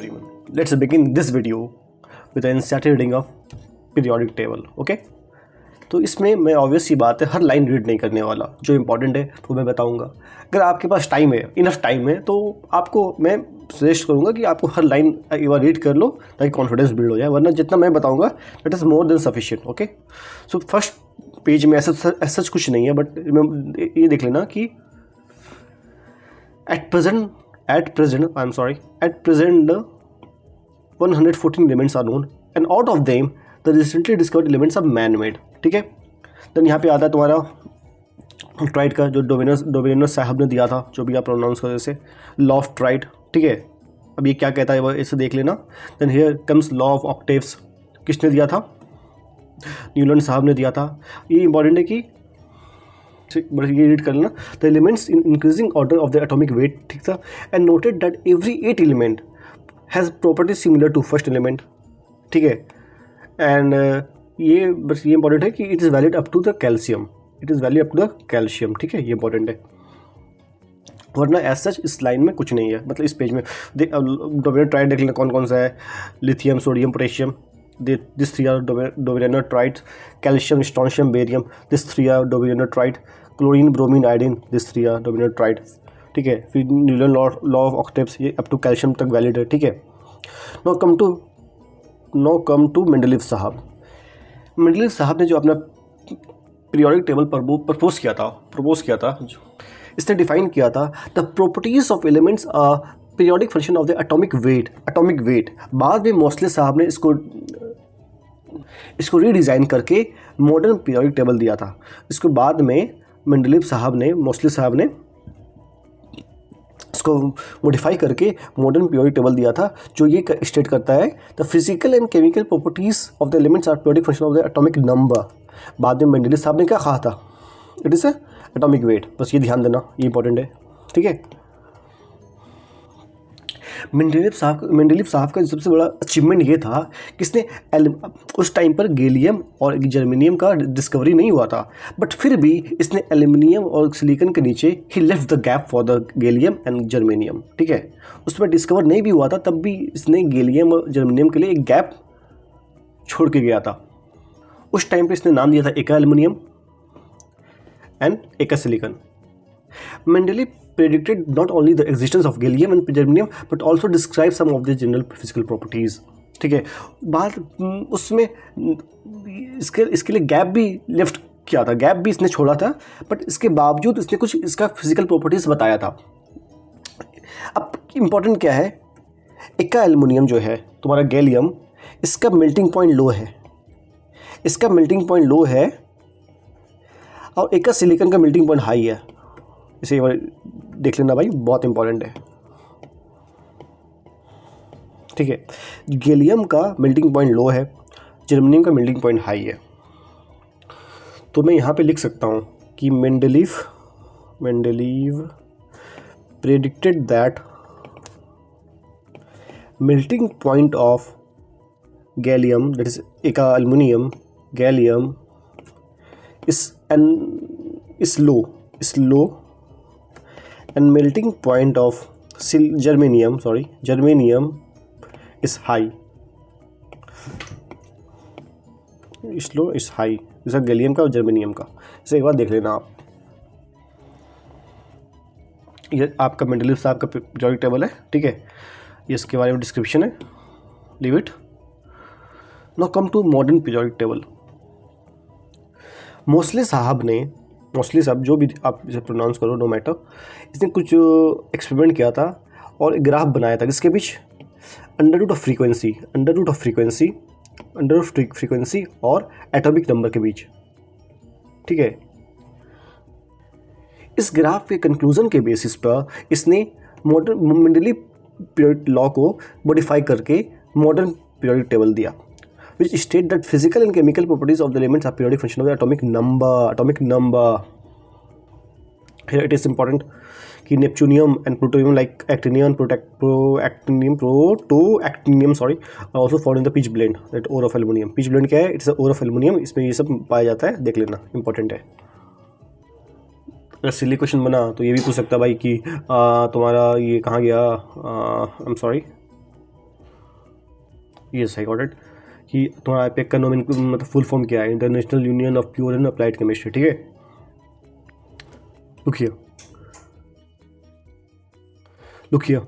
everyone. Let's begin this video with an NCERT reading of periodic table. Okay? तो इसमें मैं obvious सी बात है हर लाइन रीड नहीं करने वाला, जो इंपॉर्टेंट है वो मैं बताऊंगा। अगर आपके पास टाइम है, इनफ टाइम है, तो आपको मैं सजेस्ट करूंगा कि आपको हर लाइन एक बार रीड कर लो ताकि कॉन्फिडेंस बिल्ड हो जाए, वरना जितना मैं बताऊंगा that is more than sufficient. Okay, so first page में ऐसा कुछ नहीं है, बट ये देख लेना कि at present 114 elements are known and out of them the recently discovered elements are man made। ठीक है, देन यहाँ पे आता है तुम्हारा ट्राइड का, जो डोवेनस साहब ने दिया था, जो भी आप प्रोनाउंस कर जैसे लॉ ऑफ ट्राइड। ठीक है, अब ये क्या कहता है वो इसे देख लेना। Then here comes law of octaves, किसने दिया था? न्यूलैंड साहब ने दिया था। ये इंपॉर्टेंट है कि बट ये रीड कर लेना, the elements in increasing order of the atomic weight. ठीक था, and noted that every 8 element has properties similar to first element. ठीक है, एंड ये बस ये इंपॉर्टेंट है कि it is valid up to the calcium, it is valid up to the calcium. ठीक है, ये इंपॉर्टेंट है, वरना एज सच इस लाइन में कुछ नहीं है। मतलब इस पेज में डोवेनस ट्राइड देख लेना कौन कौन सा है, lithium, sodium, potassium, this 3 are dovener trides, calcium, strontium, barium, this 3 are dovener tride, chlorine, bromine, iodine, this 3 are dovener tride। ठीक है, फिर न्यूटन लॉ ऑफ ऑक्टेव्स, ये अप टू कैल्शियम तक वैलिड है। ठीक है, नो कम टू मेंडलीव साहब। Mendeleev साहब ने जो अपना पीरियोडिक टेबल प्रपोज किया था, इसने डिफाइन किया था the properties of elements periodic function of the atomic wait. बाद में मोस्ले साहब ने इसको रीडिज़ाइन करके मॉडर्न पीरियोडिक टेबल दिया था। इसको बाद में मोस्ले साहब ने इसको मॉडिफाई करके मॉडर्न पीरियोडिक टेबल दिया था, जो ये स्टेट करता है the physical and chemical properties of the elements are periodic function of the atomic number. बाद में मेंडलीव साहब ने क्या कहा था? It is atomic weight. बस ये ध्यान देना, ये इंपॉर्टेंट है। ठीक है, मेंडलीव साहब का सबसे बड़ा अचीवमेंट ये था कि इसने उस टाइम पर गैलियम और जर्मेनियम का डिस्कवरी नहीं हुआ था, बट फिर भी इसने एल्यूमिनियम और सिलिकॉन के नीचे ही left the gap for the gallium and germanium. ठीक है, उसमें डिस्कवर नहीं भी हुआ था, तब भी इसने गैलियम और जर्मेनियम के लिए एक गैप छोड़ के गया था। उस टाइम पर इसने नाम दिया था एका एल्यूमिनियम एंड एका silicon. Mendeleev predicted not only the existence of gallium and germanium but also described some of the general physical properties। ठीक है, बात उसमें इसके लिए गैप भी लेफ्ट किया था, गैप भी इसने छोड़ा था, बट इसके बावजूद इसने कुछ इसका फिजिकल प्रॉपर्टीज़ बताया था। अब इम्पॉर्टेंट क्या है, एका एल्युमिनियम जो है तुम्हारा गैलियम, इसका मेल्टिंग पॉइंट लो है, और एका सिलिकॉन का मेल्टिंग पॉइंट हाई है। इसे एक बार देख लेना भाई, बहुत इंपॉर्टेंट है। ठीक है, गैलियम का मेल्टिंग पॉइंट लो है, जर्मेनियम का मेल्टिंग पॉइंट हाई है। तो मैं यहाँ पे लिख सकता हूँ कि Mendeleev predicted that melting point of gallium, that is eka aluminium, gallium is low and melting point of germanium is high। is low is high, जैसा गैलियम का और जर्मेनियम का। इसे एक बार देख लेना आप, ये आपका मेंडलीव साहब का पीरियोडिक टेबल है। ठीक है, ये इसके बारे में डिस्क्रिप्शन है, leave it. Now come to modern periodic table. Moseley साहब जो भी आप इसे प्रोनाउंस करो, नो मैटर, इसने कुछ एक्सपेरिमेंट किया था और एक ग्राफ बनाया था जिसके बीच अंडर रूट ऑफ फ्रीक्वेंसी और एटॉमिक नंबर के बीच। ठीक है, इस ग्राफ के कंक्लूजन के बेसिस पर इसने मॉडर्न मेंडलीव पीरियोडिक लॉ को मॉडिफाई करके मॉडर्न पीरियोडिक टेबल दिया, which state that physical and chemical properties of the elements are periodic function of the atomic number। Here it is important कि neptunium and plutonium like actinium, protoactinium are also found in the pitch blende, that ore of aluminium। pitch blende क्या है? It's the ore of aluminium, इसमें ये सब पाया जाता है, देख लेना, important है। अगर सिली क्वेश्चन बना तो ये भी पूछ सकता भाई कि तुम्हारा ये कहाँ गया, I am sorry, yes I got it, कि तुम्हारा आईपैक का मतलब फुल फॉर्म क्या है, international union of pure and applied chemistry, ठीक है। Look here,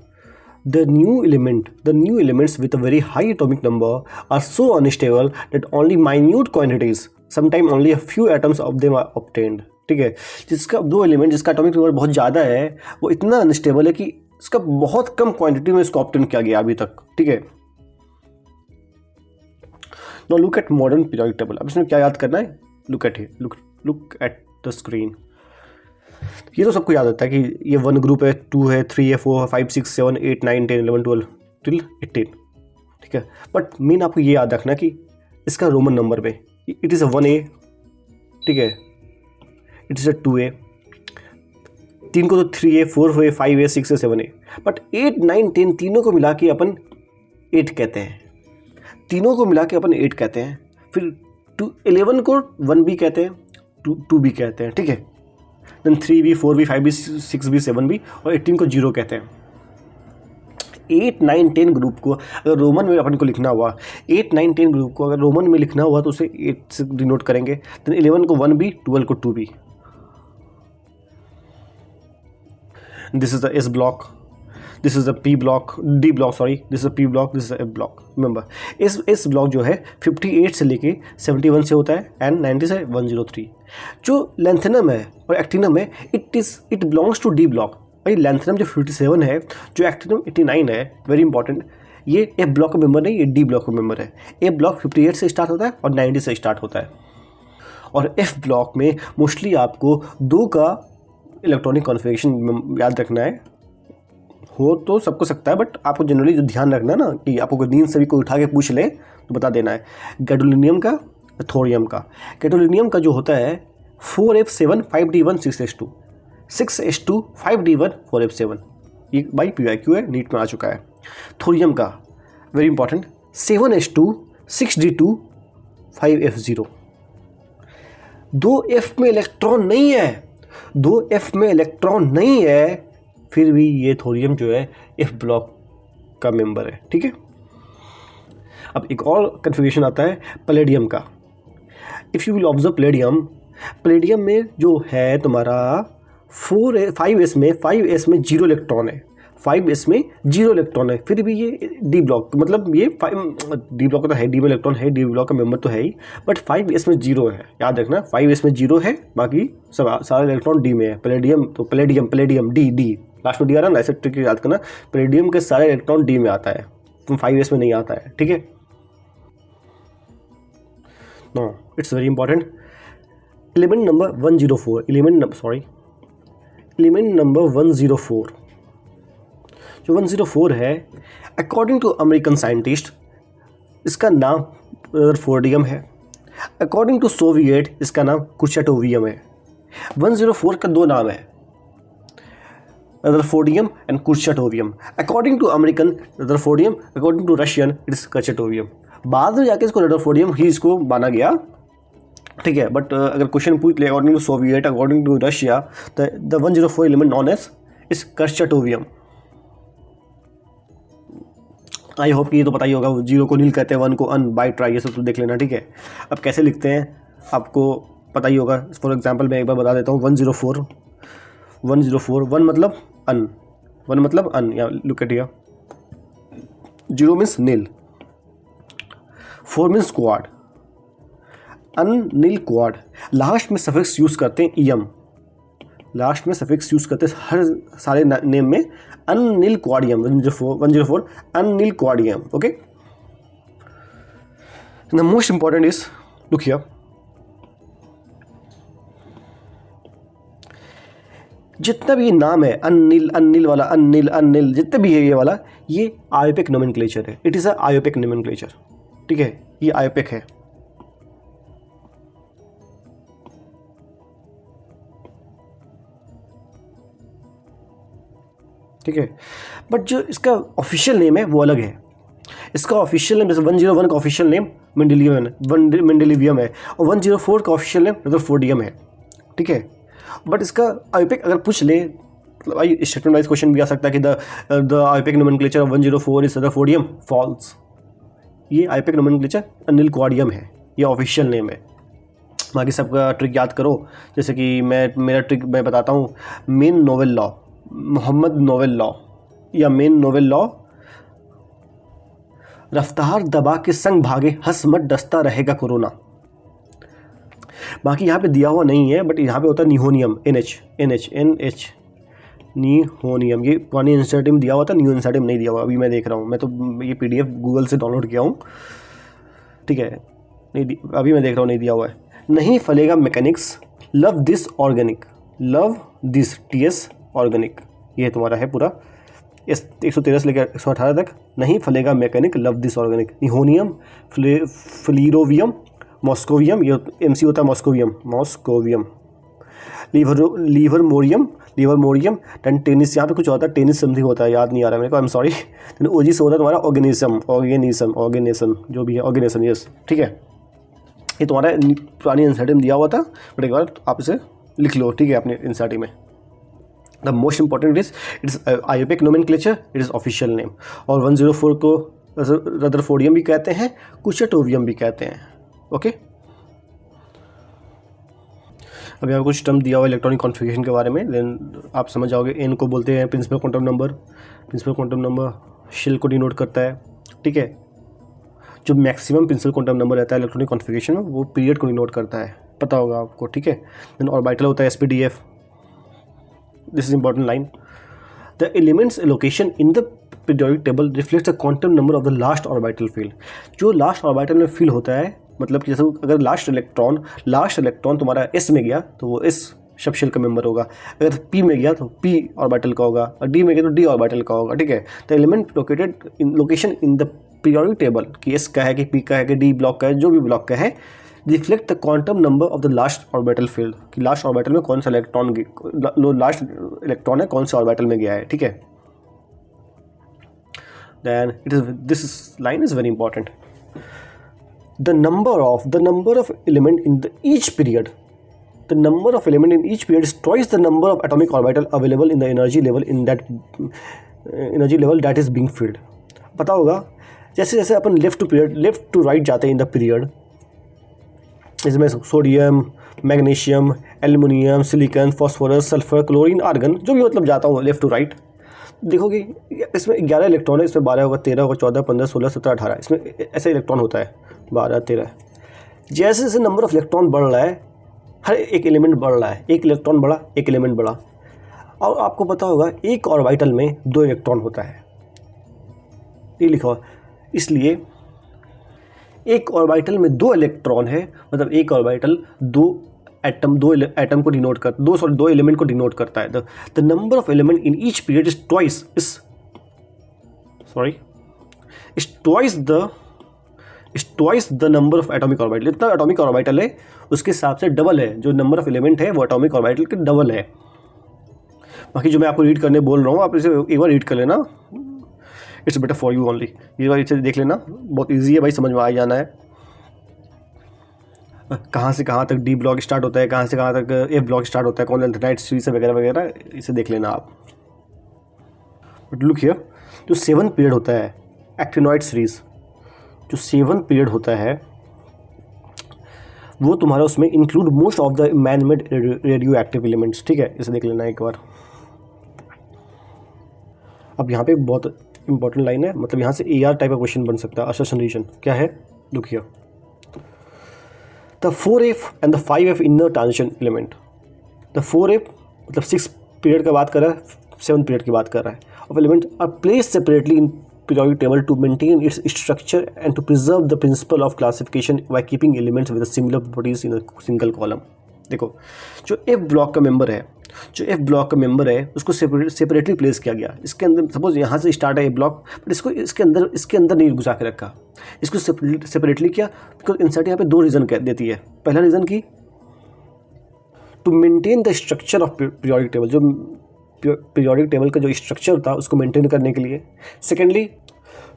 the new elements with a very high atomic number are so unstable that only minute quantities, sometimes only a few atoms of them are obtained, ठीक है। जिसका दो element जिसका atomic number बहुत ज़्यादा है वो इतना अनस्टेबल है कि इसका बहुत कम क्वांटिटी में इसको ऑब्टेन किया गया अभी तक, ठीक है। Now look at modern periodic table. अब इसमें क्या याद करना है, लुक एट द स्क्रीन। ये तो सबको याद होता है कि ये 1 ग्रुप है, 2 है, 3 है, 4 है, 5 6 7 8 9 10 11 12 टिल 18, ठीक है। बट मेन आपको ये याद रखना कि इसका रोमन नंबर में इट इज़ अ 1A, ठीक है, इट इज़ अ 2A, 3 को तो 3A 4A 5A 6A 7A, but 8 9 10 तीनों को मिला के अपन 8 कहते हैं, तीनों को मिला के अपन 8 कहते हैं। फिर 11 को 1B कहते हैं, 2B कहते हैं, ठीक है। Then 3B 4B 5B 6B 7B और 18 को 0 कहते हैं। 8 9 10 ग्रुप को अगर रोमन में अपन को लिखना हुआ, 8 9 10 ग्रुप को अगर रोमन में लिखना हुआ तो उसे 8 से डिनोट करेंगे। देन 11 को 1B, 12 को 2B। This is the S block, this is the P block, D block, sorry, this is the P block, this is the F block. Remember S block जो है 58 से लेके 71 से होता है एंड 90 से 103। जो लैंथेनम है और एक्टिनम है it belongs to D block. भाई लैंथेनम जो 57 है, जो एक्टिनम 89 है, वेरी इंपॉर्टेंट, ये F ब्लॉक का मेंबर नहीं, ये D ब्लॉक का मेंबर है। A ब्लॉक 58 से स्टार्ट होता है और 90 से स्टार्ट होता है। और F ब्लॉक में मोस्टली आपको 2 का इलेक्ट्रॉनिक कॉन्फ़िगरेशन याद रखना है। हो तो सबको सकता है बट आपको जनरली जो ध्यान रखना है ना कि आपको नींद से भी कोई उठा के पूछ ले तो बता देना है, गैडोलिनियम का, थोरियम का। गैडोलिनियम का जो होता है 4F7 5D1 6S2, 6S2 5D1 4F7, ये बाई PYQ है, नीट में आ चुका है। थोरियम का very important 7S2 6D2 5F0। 2F में इलेक्ट्रॉन नहीं है, 2F में इलेक्ट्रॉन नहीं है, फिर भी ये थोरियम जो है F ब्लॉक का मेंबर है, ठीक है। अब एक और कन्फिगरेशन आता है पैलेडियम का। If you will observe palladium में जो है तुम्हारा 5S में 0 इलेक्ट्रॉन है, 5S में 0 इलेक्ट्रॉन है, फिर भी ये D ब्लॉक, मतलब ये D ब्लॉक का तो है, D में इलेक्ट्रॉन है, D ब्लॉक का मेंबर तो है ही, बट 5S में 0 है, याद रखना 5S में 0 है, बाकी सब सारे इलेक्ट्रॉन D में है। पैलेडियम तो पैलेडियम D लास्ट में D आ रहा है ना, ऐसे ट्रिक याद करना, पैलेडियम के सारे इलेक्ट्रॉन D में आता है, 5S में नहीं आता है, ठीक है। No it's very important. Element number 104, element number 104, जो 104 है, अकॉर्डिंग टू अमेरिकन साइंटिस्ट इसका नाम रदरफोर्डियम है, अकॉर्डिंग टू सोवियत इसका नाम कुर्चैटोवियम है। 104 का 2 नाम है, rutherfordium and kurchatovium. According to American rutherfordium, according to Russian it is kurchatovium. बाद में जाके इसको रदरफोर्डियम ही इसको माना गया, ठीक है। बट अगर क्वेश्चन पूछ ले according to Soviet, according to Russia, the 104 element known as is kurchatovium. I hope कि ये तो पता ही होगा, 0 को नील कहते हैं, 1 को अन, बाई ट्राई, ये सब तो देख लेना, ठीक है। अब कैसे लिखते हैं आपको पता ही होगा। फॉर एग्जांपल मैं एक बार बता देता हूँ, 104 1 मतलब अन, 1 मतलब अन, या look at here, 0 means nil, 4 means quad, un nil quad. Last में सफिक्स यूज़ करते हैं ईएम, लास्ट में सफिक्स यूज़ करते हैं हर सारे नेम में, unnilquadium 104 unnilquadium, okay. The most important is look here, जितना भी नाम है अनिल वाला, अनिल जितने भी है ये वाला, ये आयोपिक नोमेनक्लेचर है, इट इज़ अ आयोपिक नोमेनक्लेचर, ठीक है, ये आयोपिक है। ठीक है, बट जो इसका ऑफिशियल नेम है वो अलग है। इसका ऑफिशियल नेम जैसे 101 का ऑफिशियल नेम मेंडेलिवियम है और 104 का ऑफिशियल नेम रदरफोर्डियम है, ठीक है। बट इसका आयोपिक अगर पूछ ले, मतलब स्टेटमेंट वाइज क्वेश्चन भी आ सकता है कि the IUPAC nomenclature of 104 is rutherfordium, false, ये आईयूपैक नोमेनक्लेचर अनिल क्वाडियम है, ये ऑफिशियल नेम है। बाकी सबका ट्रिक याद करो, जैसे कि मेरा ट्रिक मैं बताता हूँ। Main novel law, Mohammad novel law या मेन नोवेल लॉ, रफ्तार दबा के संग भागे हंस मत डसता रहेगा कोरोना। बाकी यहाँ पे दिया हुआ नहीं है, बट यहाँ पे होता है निहोनियम, NH निहोनियम। ये पुरानी एनसीईआरटी में दिया हुआ था, न्यू एनसीईआरटी में नहीं दिया हुआ, अभी मैं देख रहा हूँ। मैं तो ये PDF गूगल से डाउनलोड किया हूँ, ठीक है। नहीं, अभी मैं देख रहा हूँ नहीं दिया हुआ है। नहीं फलेगा mechanics, love this organic, love this TS organic, ये तुम्हारा है पूरा 113 से लेकर 118 तक। नहीं फलेगा mechanic, love this organic. Nihonium, flerovium, moscovium, ये MC होता है मॉस्कोवियम, लीवरमोरियम, टेनिस, यहाँ पे कुछ होता है टेनिस समथिंग होता है, याद नहीं आ रहा मेरे को, आई एम सॉरी। OG से होता है तुम्हारा ऑर्गेनिज्म, जो भी है ऑर्गेनेशन, यस, ठीक है। ये तुम्हारा पुरानी एनसीईआरटी में दिया हुआ था, बट एक बार आप इसे लिख लो, ठीक है, अपने एनसीईआरटी में। The most important it's IUPAC nomenclature, it is official name. और 104 को रदरफोर्डियम भी कहते हैं, कुशटोवियम भी कहते हैं, ओके। अभी आपको कुछ टर्म दिया हुआ इलेक्ट्रॉनिक कॉन्फ़िगरेशन के बारे में, देन आप समझ जाओगे। N को बोलते हैं प्रिंसिपल क्वांटम नंबर, शेल को डिनोट करता है, ठीक है। जो मैक्सिमम प्रिंसिपल क्वांटम नंबर रहता है इलेक्ट्रॉनिक कॉन्फ़िगरेशन में, वो पीरियड को डिनोट करता है, पता होगा आपको, ठीक है। देन ऑर्बिटल होता है SPDF, this is important line. The elements location in the periodic table reflects the quantum number of the last orbital field. जो लास्ट ऑर्बिटल में फील होता है, मतलब जैसे अगर लास्ट इलेक्ट्रॉन तुम्हारा S में गया तो वो S सब शेल का मेंबर होगा, अगर P में गया तो P ऑर्बिटल का होगा, और D में गया तो D ऑर्बिटल का होगा, ठीक है। The element located in location in the periodic table, कि S का है कि P का है कि D ब्लॉक का है, जो भी ब्लॉक का है, reflect the quantum number of the last orbital field, कि लास्ट ऑर्बिटल में कौन सा लास्ट इलेक्ट्रॉन है कौन सा ऑर्बिटल में गया है, ठीक है। Then this line is very important. The number of element in each period is twice the number of atomic orbital available in the energy level that is being filled। पता होगा जैसे जैसे अपन लेफ्ट टू राइट जाते हैं in the period, इसमें sodium, magnesium, aluminium, silicon, phosphorus, sulphur, chlorine, argon, जो भी मतलब जाता हूँ लेफ्ट टू राइट, देखोगे इसमें 11 इलेक्ट्रॉन है, इसमें 12 होगा, 13 होगा, 14, 15, 16, 17, 18, इसमें ऐसे इलेक्ट्रॉन होता है 12, 13। जैसे जैसे नंबर ऑफ इलेक्ट्रॉन बढ़ रहा है, हर एक एलिमेंट बढ़ रहा है, एक इलेक्ट्रॉन बढ़ा, एक एलिमेंट बढ़ा। और आपको पता होगा एक ऑर्बिटल में 2 इलेक्ट्रॉन होता है, ये लिखा हुआ। इसलिए एक ऑर्बिटल में 2 इलेक्ट्रॉन है, मतलब एक ऑर्बिटल 2 एटम को डिनोट कर 2 एलिमेंट को डिनोट करता है। The number of element in each period is twice the number of atomic orbital. जितना एटॉमिक ऑर्बिटल है उसके हिसाब से डबल है, जो नंबर ऑफ एलिमेंट है वो एटॉमिक ऑर्बिटल के डबल है। बाकी जो मैं आपको रीड करने बोल रहा हूँ, आप इसे एक बार रीड कर लेना, it's better for you only. ये बार इसे देख लेना, बहुत ईजी है भाई, समझ में आ जाना है। कहाँ से कहाँ तक D ब्लॉक स्टार्ट होता है, कहाँ से कहाँ तक F ब्लॉक स्टार्ट होता है, कौन एल्थेनाइट सीरीज से वगैरह वगैरह, इसे देख लेना आप। बट लुक हियर, जो 7 पीरियड होता है एक्टिनॉइड सीरीज, जो 7 पीरियड होता है वो तुम्हारा उसमें include most of the man made radio active elements, ठीक है। इसे देख लेना एक बार। अब यहाँ पे बहुत इंपॉर्टेंट लाइन है, मतलब यहाँ से AR टाइप का क्वेश्चन बन सकता है, असर्शन रीजन क्या है, look here. The 4F and the 5F inner transition element. The 4F मतलब 6 पीरियड का बात कर रहा है, 7 पीरियड की बात कर रहा है, of element are placed separately in periodic table to maintain its structure and to preserve the principle of classification by keeping elements with similar properties in a single column। देखो जो F ब्लॉक का member है, उसको separately place किया गया। इसके अंदर suppose यहाँ से स्टार्ट है ए ब्लॉक, बट इसको इसके अंदर नहीं घुसा के रखा, इसको सेपरेटली किया, बिकॉज इंसर्ट यहाँ पे 2 रीज़न कह देती है। पहला रीज़न की to maintain the structure of periodic table, जो पीरियोडिक टेबल का जो स्ट्रक्चर था उसको मेंटेन करने के लिए। Secondly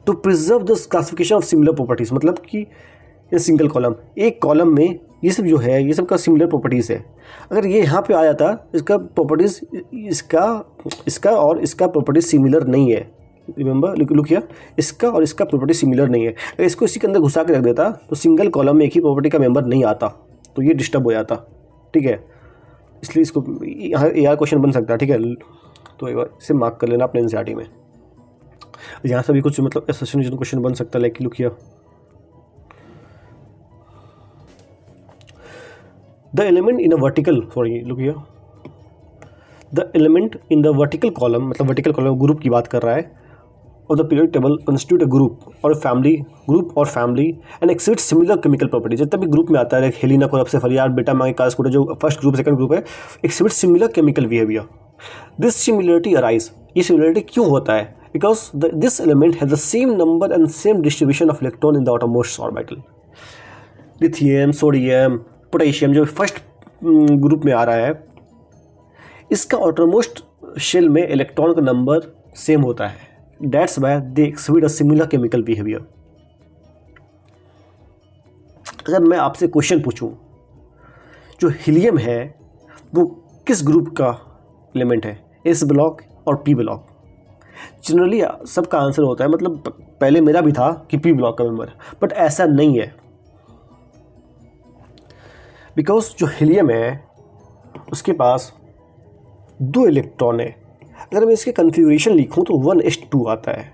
to preserve the classification of similar properties, मतलब कि ये सिंगल कॉलम, एक कॉलम में ये सब जो है ये सब का सिमिलर प्रॉपर्टीज़ है। अगर ये यहाँ पे आया था, इसका प्रॉपर्टीज़ इसका और इसका प्रॉपर्टीज़ सिमिलर नहीं है, रिमेंबर लुक हियर, इसका और इसका प्रॉपर्टी सिमिलर नहीं है। अगर इसको इसी के अंदर घुसा के रख देता तो सिंगल कॉलम में एक ही प्रॉपर्टी का मेंबर नहीं आता, तो ये डिस्टर्ब हो जाता, ठीक है। इसलिए इसको यहाँ AR क्वेश्चन बन सकता है, ठीक है। तो एक बार इसे मार्क कर लेना अपने एनसीईआरटी में। यहाँ से भी कुछ मतलब एसोसिएशन क्वेश्चन बन सकता है, like look here, the element in a vertical, sorry look here, the element in the vertical column, मतलब वर्टिकल कॉलम ग्रुप की बात कर रहा है, और the periodic table constitute a group और फैमिली, ग्रुप और family and exhibit similar chemical property. जितना भी ग्रुप में आता है, हेलिना कोरप्स, फरियार, बीटा मांगे, कास्कोटा, जो फर्स्ट ग्रुप सेकंड ग्रुप है, exhibit similar chemical behaviour. This similarity arise, ये सिमिलरिटी क्यों होता है? Because this element has the same number and same distribution of electron in the outermost orbital. Lithium, sodium, potassium जो first group में आ रहा है, इसका आउटरमोस्ट शेल में इलेक्ट्रॉन का नंबर सेम होता है, that's why they exhibit a similar chemical behaviour. अगर मैं आपसे क्वेश्चन पूछूं, जो हीलियम है वो किस ग्रुप का एलिमेंट है, एस ब्लॉक और पी ब्लॉक? जनरली सबका आंसर होता है, मतलब पहले मेरा भी था कि पी ब्लॉक का मेंबर है, बट ऐसा नहीं है। बिकॉज जो हीलियम है उसके पास 2 इलेक्ट्रॉन है। अगर मैं इसके कन्फिगरेशन लिखूं तो 1s2 आता है।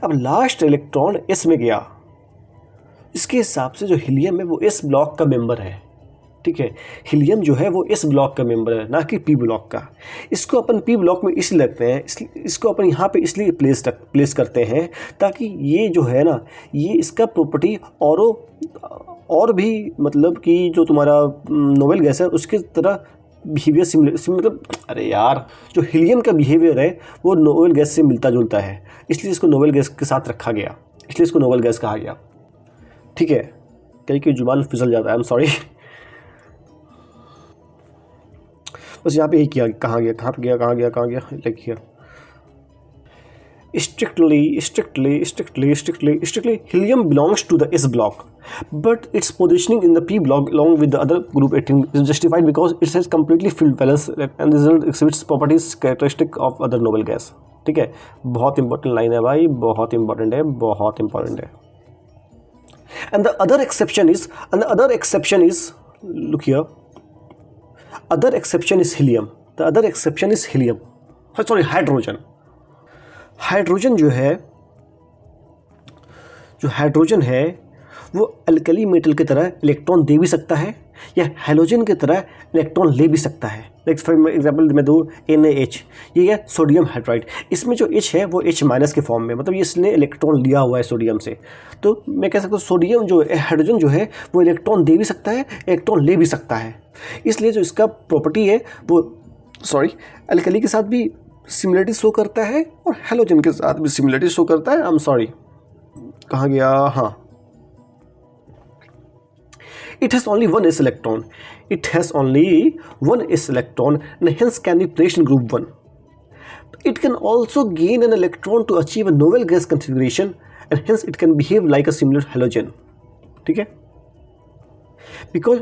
अब लास्ट इलेक्ट्रॉन s में गया, इसके हिसाब से जो हीलियम है वो s ब्लॉक का मेंबर है, ठीक है। हीलियम जो है वो s ब्लॉक का मेंबर है, ना कि p ब्लॉक का। इसको अपन p ब्लॉक में इसलिए रखते हैं, इसको अपन यहाँ पे इसलिए प्लेस करते हैं ताकि ये जो है ना, ये इसका प्रॉपर्टी और भी मतलब कि जो तुम्हारा नोबेल गैस है उसके तरह बिहेवियर मतलब अरे यार, जो हीलियम का बिहेवियर है वो नोबेल गैस से मिलता जुलता है, इसलिए इसको नोबेल गैस के साथ रखा गया, इसलिए इसको नोबेल गैस कहा गया, ठीक है। कई की जुबान फिसल जाता है, आई एम सॉरी। बस यहाँ पे यही किया, कहाँ गया like here, strictly helium belongs to the s block, but its positioning in the p block along with the other group 18 is justified because it has completely filled valence and result exhibits properties characteristic of other noble gas, ठीक है। बहुत important line है भाई, बहुत important है। and the other exception is look here, other exception is helium, sorry hydrogen जो hydrogen है वो अल्कली मेटल की तरह इलेक्ट्रॉन दे भी सकता है या हैलोजन की तरह इलेक्ट्रॉन ले भी सकता है। लाइक फॉर एग्जाम्पल मैं दूँ NaH, ये है सोडियम हाइड्राइड, इसमें जो H है वो H- के फॉर्म में, मतलब इसने इलेक्ट्रॉन लिया हुआ है सोडियम से। तो मैं कह सकता हूँ सोडियम जो हाइड्रोजन जो है वो इलेक्ट्रॉन दे भी सकता है, इलेक्ट्रॉन ले भी सकता है। इसलिए जो इसका प्रॉपर्टी है वो अल्कली के साथ भी सिमिलरिटी शो करता है और हैलोजन के साथ भी सिमिलरिटी शो करता है। आई एम सॉरी, कहाँ गया, हाँ, it has only one s electron and hence can be placed in group 1. It can also gain an electron to achieve a novel gas configuration and hence it can behave like a similar halogen, ठीक है। Because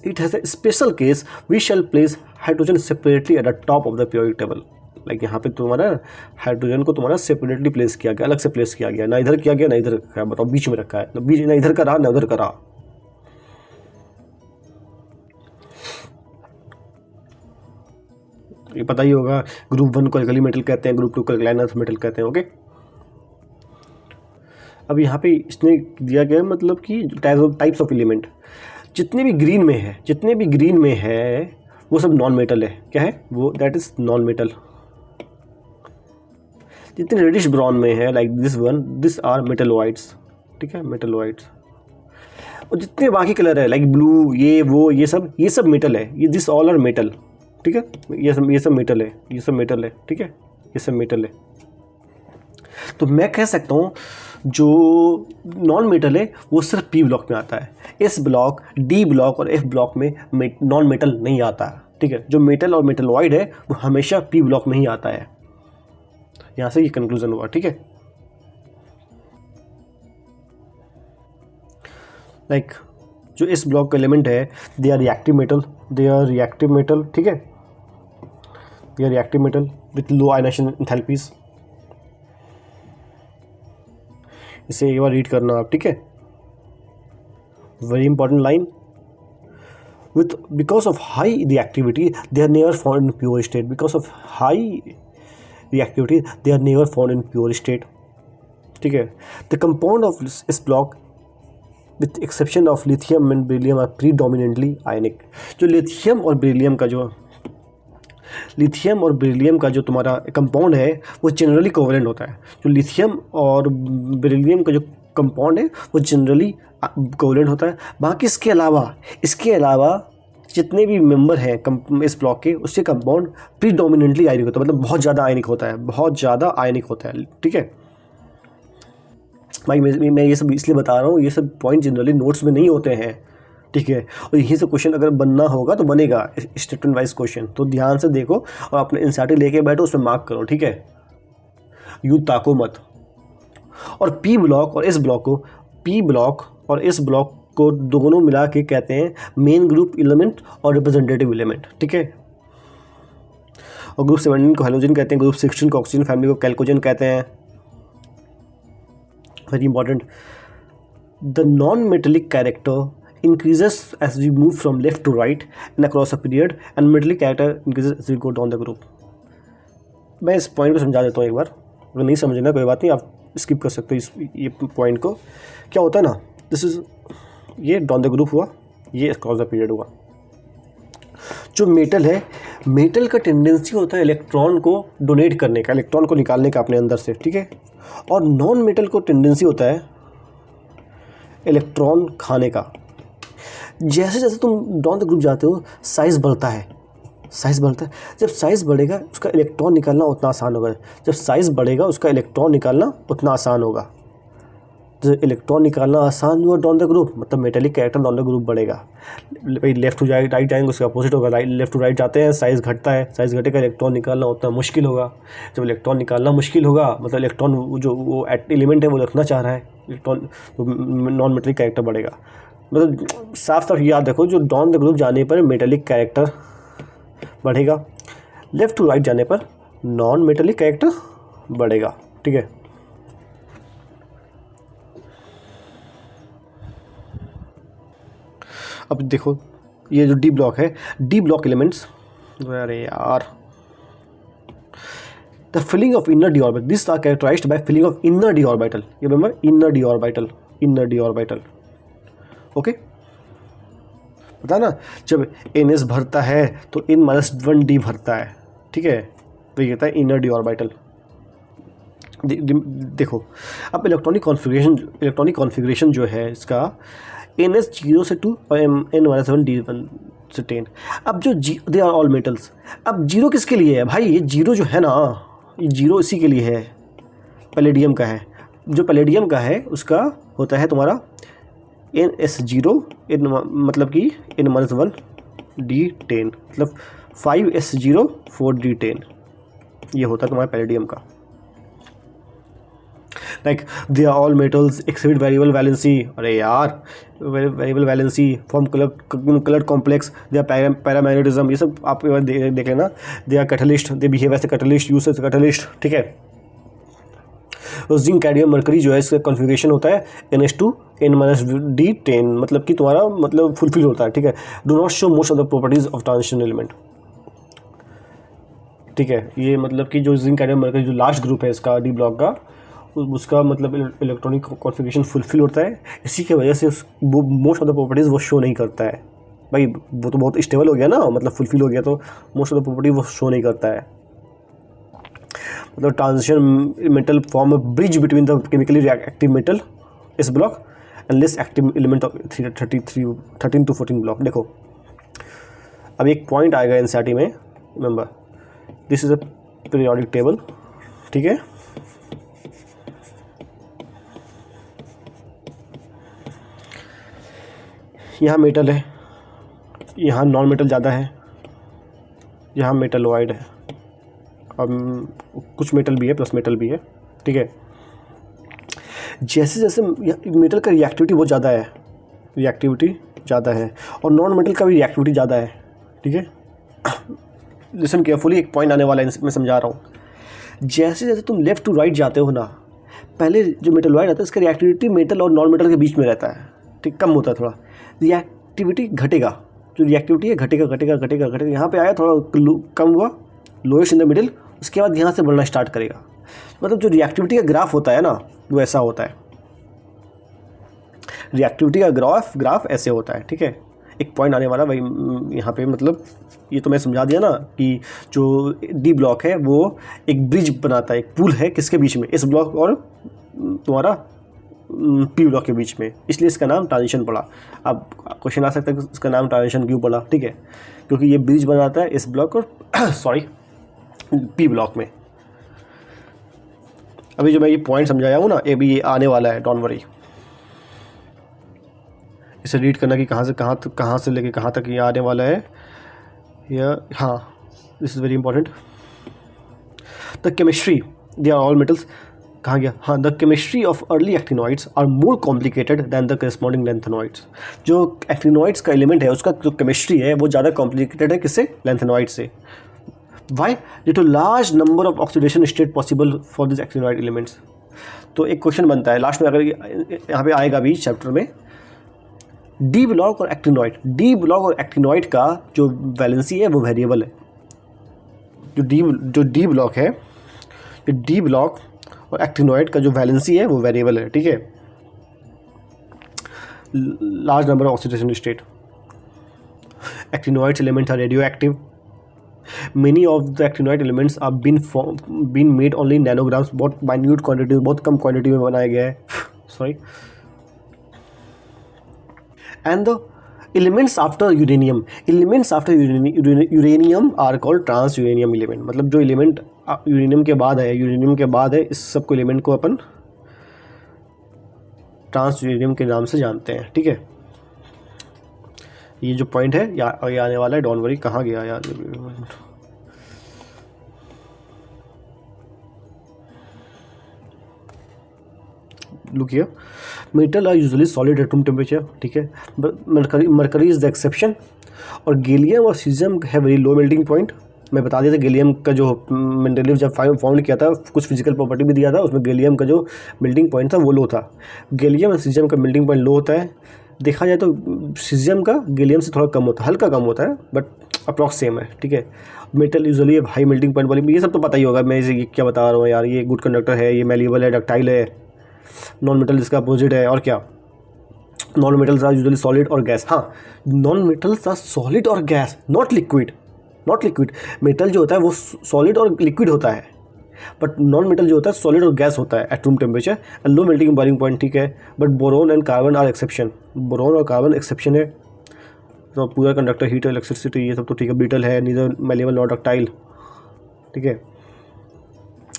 it has a special case, we shall place hydrogen separately at the top of the periodic table. Like यहाँ पे तुम्हारा hydrogen को तुम्हारा separately place किया गया, अलग से प्लेस किया गया, ना इधर किया गया ना इधर रखा है, बताओ बीच में रखा है, ना इधर का रहा ना उधर का रहा। ये पता ही होगा, ग्रुप 1 को अल्कली मेटल कहते हैं, ग्रुप 2 को अल्कलाइन अर्थ मेटल कहते हैं, ओके। अब यहाँ पे इसने दिया गया मतलब कि टाइप्स ऑफ एलिमेंट, जितने भी ग्रीन में है वो सब नॉन मेटल है। क्या है वो? That is non metal. जितने रेडिश ब्राउन में है लाइक दिस आर मेटलोइड्स, ठीक है, मेटलोइड्स। और जितने बाकी कलर है लाइक ब्लू, ये सब मेटल है, ये दिस ऑल आर मेटल, ठीक है। ये सब मेटल है, ठीक है, ये सब मेटल है। तो मैं कह सकता हूँ जो नॉन मेटल है वो सिर्फ पी ब्लॉक में आता है, एस ब्लॉक, डी ब्लॉक और एफ ब्लॉक में नॉन मेटल नहीं आता है, ठीक है। जो मेटल और मेटलॉइड है वो हमेशा पी ब्लॉक में ही आता है। यहाँ से ये कंक्लूजन हुआ, ठीक है। लाइक जो इस ब्लॉक का एलिमेंट है दे आर रिएक्टिव मेटल, ठीक है, they are reactive metal with low ionization enthalpies. इसे एक बार रीड करना आप, ठीक है। Very important line, with because of high reactivity they are never found in pure state. Because of high reactivity they are never found in pure state, ठीक है। the compound of this block with exception of lithium and beryllium are predominantly ionic। जो lithium और beryllium का जो तुम्हारा compound है वो generally covalent होता है। जो लिथियम और बेरिलियम का जो कंपाउंड है वो जनरली कोवेलेंट होता है। बाकी इसके अलावा जितने भी मेंबर हैं इस ब्लॉक के, उससे कंपाउंड प्रीडोमिनेंटली आयनिक होता है, मतलब बहुत ज़्यादा आयनिक होता है, ठीक है भाई। मैं ये सब इसलिए बता रहा हूँ, ये सब पॉइंट जनरली नोट्स में नहीं होते हैं, ठीक है। और यहीं से क्वेश्चन अगर बनना होगा तो बनेगा स्टेटमेंट वाइज क्वेश्चन, तो ध्यान से देखो और अपने एनसीईआरटी लेके बैठो, उसमें मार्क करो, ठीक है। यूँ ताको मत। और पी ब्लॉक और इस ब्लॉक को दोनों मिला के कहते हैं मेन ग्रुप एलिमेंट और रिप्रेजेंटेटिव एलिमेंट, ठीक है। और ग्रुप 17 को हेलोजन कहते हैं, ग्रुप 16 को ऑक्सीजन फैमिली को कैल्कोजन कहते हैं। Very important, the non metallic character increases as we move from left to right and across a period, and metallic character increases as we go down the group। मैं इस point को समझा देता हूँ एक बार, अगर नहीं समझना कोई बात नहीं, आप स्किप कर सकते हो ये पॉइंट को। क्या होता है ना, दिस इज ये डाउन द ग्रुप हुआ, ये अक्रॉस द पीरियड हुआ। जो मेटल है, मेटल का टेंडेंसी होता है इलेक्ट्रॉन को डोनेट करने का, इलेक्ट्रॉन को निकालने का अपने अंदर से, ठीक है। और नॉन मेटल को टेंडेंसी होता है इलेक्ट्रॉन खाने का। जैसे जैसे तुम डाउन द ग्रुप जाते हो साइज़ बढ़ता है। जब साइज़ बढ़ेगा उसका इलेक्ट्रॉन निकालना उतना आसान होगा। जब इलेक्ट्रॉन निकालना आसान हुआ डाउन द ग्रुप, मतलब metallic character down the group बढ़ेगा। भाई लेफ्ट टू राइट जाएंगे उसका अपोजिट होगा, लेफ्ट टू राइट जाते हैं साइज़ घटता है, साइज़ घटेगा इलेक्ट्रॉन निकालना उतना मुश्किल होगा। जब इलेक्ट्रॉन निकालना मुश्किल होगा, मतलब इलेक्ट्रॉन जो वो एलिमेंट है वो रखना चाह रहा है इलेक्ट्रॉन, तो नॉन मेटेलिक कैरेक्टर बढ़ेगा। मतलब साफ याद रखो, जो डाउन द ग्रुप जाने पर मेटेलिक कैरेक्टर बढ़ेगा, लेफ़्ट टू राइट जाने पर नॉन मेटेलिक कैरेक्टर बढ़ेगा, ठीक है। अब देखो ये जो डी ब्लॉक है, डी ब्लॉक एलिमेंट्स, अरे यार, the filling of inner D orbital, this are characterised by filling of inner D orbital. ये remember, inner D orbital, okay. पता ना, जब NS भरता है तो N-1D भरता है, ठीक है। तो ये कहता है इनर डी ऑर्बिटल। देखो अब इलेक्ट्रॉनिक कॉन्फ़िगरेशन जो है इसका NS 0 से 2 और N-1D1 से 10। अब जो दे आर ऑल मेटल्स। अब जीरो किसके लिए है भाई? ये जीरो जो है ना, ये जीरो इसी के लिए है, पैलेडियम का है। जो पैलेडियम का है उसका होता है तुम्हारा NS0 मतलब कि N-1D10, मतलब 5S0 4D10, ये होता है तुम्हारा पैलेडियम का। Like they are all metals exhibit variable valency. अरे यार, variable valency, form colour complex, they are paramagnetism, ये सब आप देख लेना। They are catalyst, they behave as a catalyst, use as catalyst, ठीक है। तो जिंक, कैडमियम, मरकरी जो है इसका कॉन्फ़िगरेशन होता है NH2 N-D10, मतलब कि तुम्हारा मतलब फुलफिल होता है, ठीक है। Do not show most of the properties of transition element, ठीक है। ये मतलब कि जो जिंक, कैडमियम, मरकरी जो लास्ट ग्रुप है इसका डी ब्लॉक का, उसका मतलब इलेक्ट्रॉनिक कॉन्फ़िगरेशन फुलफिल होता है। इसी की वजह से वो मोस्ट ऑफ द प्रॉपर्टीज़ वो शो नहीं करता है। भाई वो तो बहुत स्टेबल हो गया ना, मतलब फुलफिल हो गया, तो मोस्ट ऑफ द प्रॉपर्टी वो शो नहीं करता है। मतलब transition metal form a bridge between the chemically active metal S block and less active element of 13 to 14 block. देखो अब एक पॉइंट आएगा एनसीईआरटी में, remember this is a periodic table, ठीक है। यहाँ मेटल है, यहाँ नॉन मेटल ज़्यादा है, यहाँ मेटलॉइड है, और कुछ मेटल भी है, प्लस मेटल भी है, ठीक है। जैसे जैसे मेटल का रिएक्टिविटी बहुत ज़्यादा है, और नॉन मेटल का भी रिएक्टिविटी ज़्यादा है, ठीक है। लिसन केयरफुली, एक पॉइंट आने वाला है, मैं समझा रहा हूँ। जैसे जैसे तुम लेफ़्ट टू राइट जाते हो ना, पहले जो मेटलॉइड आता है इसका रिएक्टिविटी मेटल और नॉन मेटल के बीच में रहता है, ठीक, कम होता है थोड़ा, रिएक्टिविटी घटेगा, जो रिएक्टिविटी है घटेगा घटेगा घटेगा घटेगा, यहाँ पे आया थोड़ा कम हुआ, लोएस्ट इन द मिडिल, उसके बाद यहाँ से बढ़ना स्टार्ट करेगा। मतलब जो रिएक्टिविटी का ग्राफ होता है ना वो ऐसा होता है, रिएक्टिविटी का ग्राफ ऐसे होता है, ठीक है। एक पॉइंट आने वाला भाई यहाँ पे, मतलब ये तो मैं समझा दिया ना कि जो डी ब्लॉक है वो एक ब्रिज बनाता है, एक पुल है किसके बीच में, इस ब्लॉक और तुम्हारा पी ब्लॉक के बीच में, इसलिए इसका नाम ट्रांजिशन पड़ा। अब क्वेश्चन आ सकता है कि इसका नाम ट्रांजिशन क्यों पड़ा, ठीक है, क्योंकि ये ब्रिज बनाता है इस ब्लॉक और सॉरी पी ब्लॉक में। अभी जो मैं ये पॉइंट समझाया हूँ ना, ये भी ये आने वाला है, डोंट वरी, इसे रीड करना कि कहाँ से लेके कहाँ तक ये आने वाला है, या हाँ, this is very important. The chemistry, they are all metals, कहाँ गया, हाँ, the chemistry of early actinoids are more complicated than the corresponding lanthanoids. जो एक्टिनॉइड्स का एलिमेंट है उसका जो केमिस्ट्री है वो ज़्यादा कॉम्प्लिकेटेड है किससे, लैंथेनॉइड से। Why, due to large number of oxidation state possible for this actinoid elements. तो एक क्वेश्चन बनता है लास्ट में, अगर यहाँ पे आएगा भी चैप्टर में, डी ब्लॉक और एक्टिनॉइड, डी ब्लॉक और एक्टिनॉइड का जो वैलेंसी है वो वेरिएबल है। जो डी ब्लॉक है, जो डी ब्लॉक और एक्टिनॉइड का जो वैलेंसी है वो वेरिएबल है, ठीक है। Large number of oxidation state, actinoids elements are radioactive, many of the actinoid elements are been made only nanograms, बहुत माइन्यूट क्वांटिटी, बहुत कम क्वांटिटी में बनाया गया है, sorry. And the elements after uranium are called transuranium element। मतलब जो element uranium के बाद है इस सब को एलिमेंट को अपन ट्रांसयूरेनियम के नाम से जानते हैं, ठीक है। ये जो पॉइंट है ये आने वाला है, डोंट वरी। कहाँ गया यार, look here, metal are usually solid at room temperature, ठीक है, मरकरी इज द एक्सेप्शन, और गैलियम और सीजियम है वेरी लो मेल्टिंग पॉइंट। मैं बता दिया था गैलियम का जो मेंडेलीव जब फाउंड किया था, कुछ फिजिकल प्रॉपर्टी भी दिया था, उसमें गैलियम का जो मेल्टिंग पॉइंट था वो लो था। गैलियम और सीजियम का मेल्टिंग पॉइंट लो होता है, देखा जाए तो सीजियम का गैलियम से थोड़ा कम होता है, हल्का कम होता है, बट अप्रॉक्स सेम है, ठीक है। Metal usually high melting point वाली, ये सब तो पता ही होगा, मैं ये क्या बता रहा हूँ यार, ये गुड कंडक्टर है, ये मेलिएबल है, डक्टाइल है। नॉन मेटल इसका अपोजिट है, और क्या, non metals are usually solid और गैस। हाँ, नॉन मेटल्स आर सॉलिड और गैस, नॉट लिक्विड। मेटल जो होता है वो सॉलिड और लिक्विड होता है, बट नॉन मेटल जो होता है सॉलिड और गैस होता है at room temperature and low melting boiling point, ठीक है। But boron and carbon are exception, boron और कार्बन एक्सेप्शन है। तो पूरा कंडक्टर, हीट, इलेक्ट्रिसिटी, ये सब तो ठीक है। बीटल है, नीदर मेलिएबल नॉट डक्टाइल, ठीक है।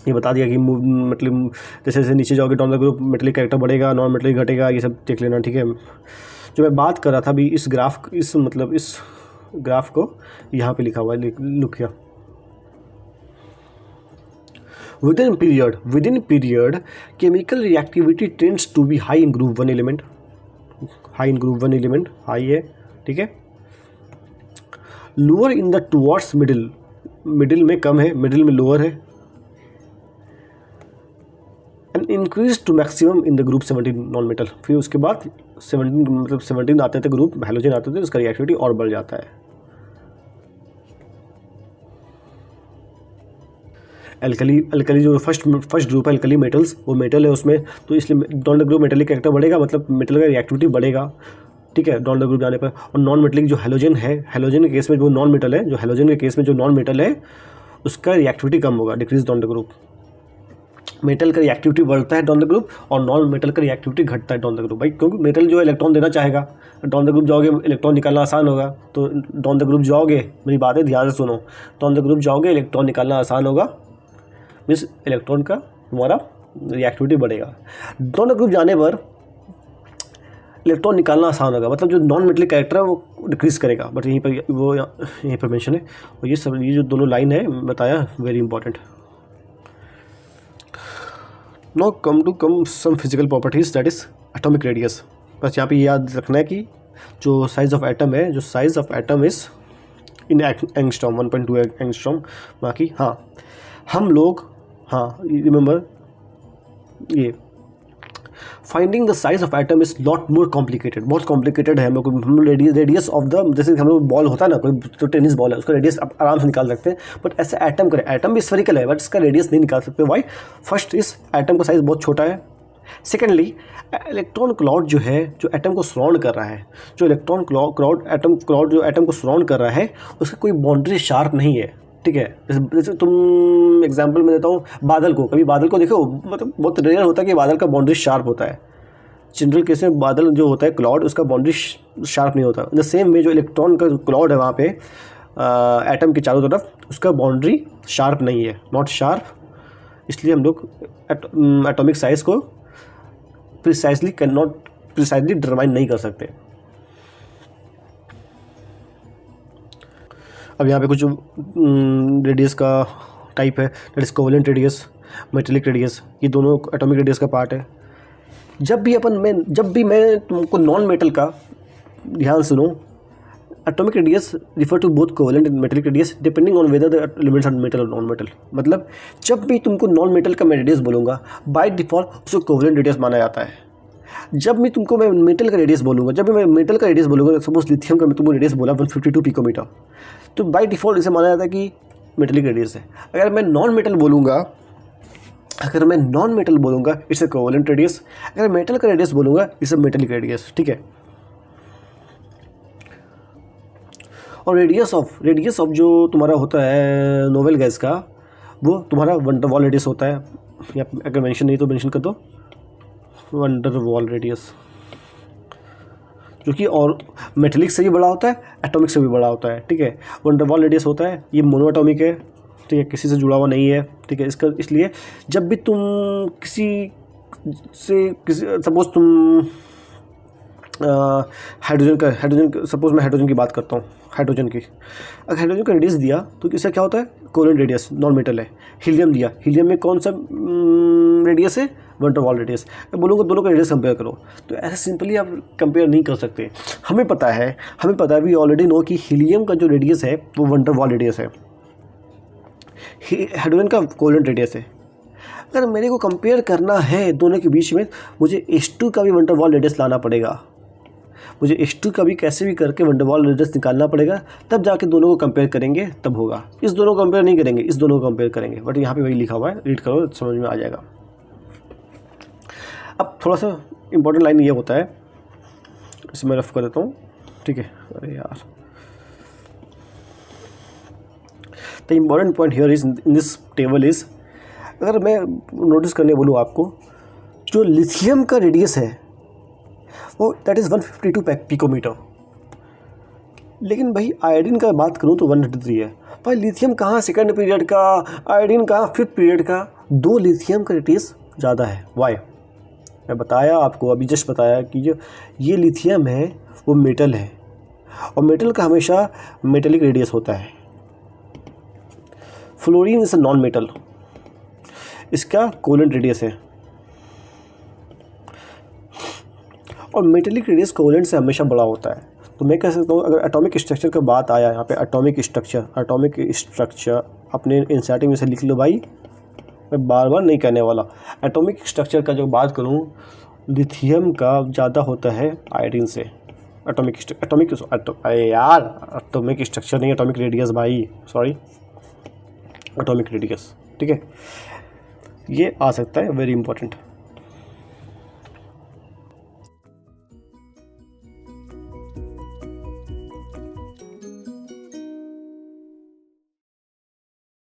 ये बता दिया कि मतलब जैसे जैसे नीचे जाओगे down the group metallic character बढ़ेगा, नॉन मेटलिक घटेगा, ये सब देख लेना, ठीक है। जो मैं बात कर रहा था अभी इस ग्राफ को यहाँ पे लिखा हुआ है, look here, within period chemical reactivity tends to be high in group one element, high है, ठीक है। Lower in the towards middle में कम है, मिडिल में लोअर है, and increase to maximum in the group 17 non metal. फिर उसके बाद 17 आते थे ग्रुप, हैलोजन आते थे, उसका रिएक्टिविटी और बढ़ जाता है। अल्कली जो फर्स्ट ग्रुप है अल्कली मेटल्स, वो मेटल है उसमें, तो इसलिए down the group metallic character बढ़ेगा, मतलब मेटल का रिएक्टिविटी बढ़ेगा, ठीक है, डॉन द ग्रुप जाने पर। और नॉन मेटलिक जो हैलोजन है, हैलोजन के केस में जो नॉन मेटल है, जो हैलोजन के केस में जो नॉन मेटल है उसका रिएक्टिविटी कम होगा, decrease down the group. Metal का रिएक्टिविटी बढ़ता है डॉन द ग्रुप और नॉन मेटल का रिएक्टिविटी घटता है डॉन द ग्रुप। भाई क्योंकि मेटल जो इलेक्ट्रॉन देना चाहेगा, डॉन द ग्रुप जाओगे इलेक्ट्रॉन निकालना आसान होगा, तो डॉन द ग्रुप जाओगे, मेरी बातें ध्यान से सुनो, डॉन द ग्रुप जाओगे इलेक्ट्रॉन निकालना आसान होगा, मीन्स इलेक्ट्रॉन का तुम्हारा रिएक्टिविटी बढ़ेगा। डॉन द ग्रुप जाने पर इलेक्ट्रॉन निकालना आसान होगा, मतलब जो नॉन मेटलिक कैरेक्टर है वो डिक्रीज करेगा, बट यहीं पर मेंशन है। और ये जो दोनों लाइन है बताया, very important. Now come some physical properties, that is atomic radius। बस यहाँ पे याद रखना है कि जो साइज ऑफ एटम है, जो size of atom is in angstrom, 1.2 angstrom. बाकी हाँ, हम लोग, हाँ रिमेंबर, ये finding the size of atom is lot more complicated, बहुत कॉम्प्लिकेटेड है। हम रेडियस ऑफ द, जैसे हम लोग बॉल होता है ना, कोई तो टेनिस बॉल है, उसका रेडियस आप आराम से निकाल सकते हैं, बट ऐसे एटम का, एटम भी स्फेरिकल है बट इसका रेडियस नहीं निकाल सकते। वाई? फर्स्ट, इस एटम का साइज़ बहुत छोटा है। सेकेंडली, इलेक्ट्रॉन क्लाउड जो है, जो एटम को सराउंड कर रहा है, जो इलेक्ट्रॉन क्लाउड जो एटम को सराउंड कर रहा है, उसका कोई बाउंड्री शार्प नहीं है, ठीक है। जैसे तुम एग्जांपल में देता हूँ बादल को, कभी बादल को देखो, मतलब बहुत रेयर होता है कि बादल का बाउंड्री शार्प होता है। जनरल केस में बादल जो होता है क्लाउड, उसका बाउंड्री शार्प नहीं होता। इन द सेम वे जो इलेक्ट्रॉन का क्लाउड है वहाँ पे एटम के चारों तरफ, उसका बाउंड्री शार्प नहीं है, नॉट शार्प। इसलिए हम लोग एटॉमिक साइज़ को प्रिसाइजली डिटरमाइन नहीं कर सकते। अब यहाँ पे कुछ रेडियस का टाइप है, that is covalent radius, metallic radius, ये दोनों एटॉमिक रेडियस का पार्ट है। जब भी मैं तुमको नॉन मेटल का, ध्यान सुनो, atomic radius refer to both covalent and metallic radius depending on whether the elements are metal और नॉन मेटल। मतलब जब भी तुमको नॉन मेटल का मैं रेडियस बोलूँगा, बाय डिफ़ॉल्ट उसको कोवेलेंट रेडियस माना जाता है। जब भी तुमको मैं मेटल का रेडियस बोलूँगा, जब भी मैं मेटल का रेडियस बोलूँगा, सपोज लिथियम का मैं तुमको रेडियस बोला 152 पिकोमीटर, तो बाय डिफ़ॉल्ट इसे माना जाता है कि मेटेलिक रेडियस है। अगर मैं नॉन मेटल बोलूँगा इट्स ए कोवेलेंट रेडियस। अगर मेटल का रेडियस बोलूँगा इट्स ए मेटेलिक रेडियस, ठीक है। और रेडियस ऑफ जो तुम्हारा होता है नोबेल गैस का, वो तुम्हारा वंडर वॉल रेडियस होता है, या अगर मेंशन नहीं तो मेंशन कर दो, वंडर वॉल रेडियस, जो कि और मेटेलिक से भी बड़ा होता है, एटॉमिक से भी बड़ा होता है, ठीक है। वंडर वॉल रेडियस होता है, ये मोनोएटॉमिक है, ठीक है, किसी से जुड़ा हुआ नहीं है, ठीक है। इसलिए जब भी तुम सपोज तुम हाइड्रोजन सपोज मैं हाइड्रोजन की बात करता हूँ, हाइड्रोजन की, अगर हाइड्रोजन का रेडियस दिया तो इसका क्या होता है, कोवेलेंट रेडियस, नॉन मेटल है। हीलियम दिया, हीलियम में कौन सा रेडियस है, वंडर वॉल रेडियस। मैं बोलूँगा दोनों का रेडियस कंपेयर करो, तो ऐसे सिंपली आप कंपेयर नहीं कर सकते। हमें पता है वी ऑलरेडी नो कि हीलियम का जो रेडियस है वो वंडर वॉल रेडियस है, हाइड्रोजन का कोवेलेंट रेडियस है। अगर मेरे को कंपेयर करना है दोनों के बीच में, मुझे H2 का भी वंडर वॉल रेडियस लाना पड़ेगा, मुझे H2 का भी कैसे भी करके वंडर वॉल रेडियस निकालना पड़ेगा, तब जाके दोनों को कंपेयर करेंगे, तब होगा। इस दोनों को कंपेयर नहीं करेंगे, इस दोनों को कंपेयर करेंगे, बट यहाँ पे वही लिखा हुआ है, रीड करो समझ में आ जाएगा। अब थोड़ा सा इंपॉर्टेंट लाइन ये होता है, इसे मैं रफ कर देता हूँ, ठीक है। अरे यार, the important point here is in this table is, अगर मैं नोटिस करने बोलूँ आपको, जो लिथियम का रेडियस है वो दैट इज़ 152 पिकोमीटर, लेकिन भाई आयोडीन का बात करूँ तो 133 है। भाई लिथियम कहाँ सेकंड पीरियड का, आयोडीन कहाँ फिफ्थ पीरियड का, दो लिथियम का रेडियस ज़्यादा है। वाई? मैं बताया आपको, अभी जस्ट बताया कि जो ये लिथियम है वो मेटल है, और मेटल का हमेशा मेटेलिक रेडियस होता है। Fluorine is a non metal, इसका कोवेलेंट रेडियस है, और मेटेलिक रेडियस कोवेलेंट से हमेशा बड़ा होता है। तो मैं कह सकता हूँ, अगर एटॉमिक स्ट्रक्चर का बात आया यहाँ पे, एटॉमिक स्ट्रक्चर अपने एनसीईआरटी में से लिख लो भाई, मैं बार बार नहीं कहने वाला। एटॉमिक स्ट्रक्चर का जो बात करूँ, लिथियम का ज़्यादा होता है आयोडीन से। एटॉमिक स्ट्रक्चर नहीं, एटॉमिक रेडियस भाई, सॉरी, एटॉमिक रेडियस, ठीक है। ये आ सकता है, वेरी इंपॉर्टेंट।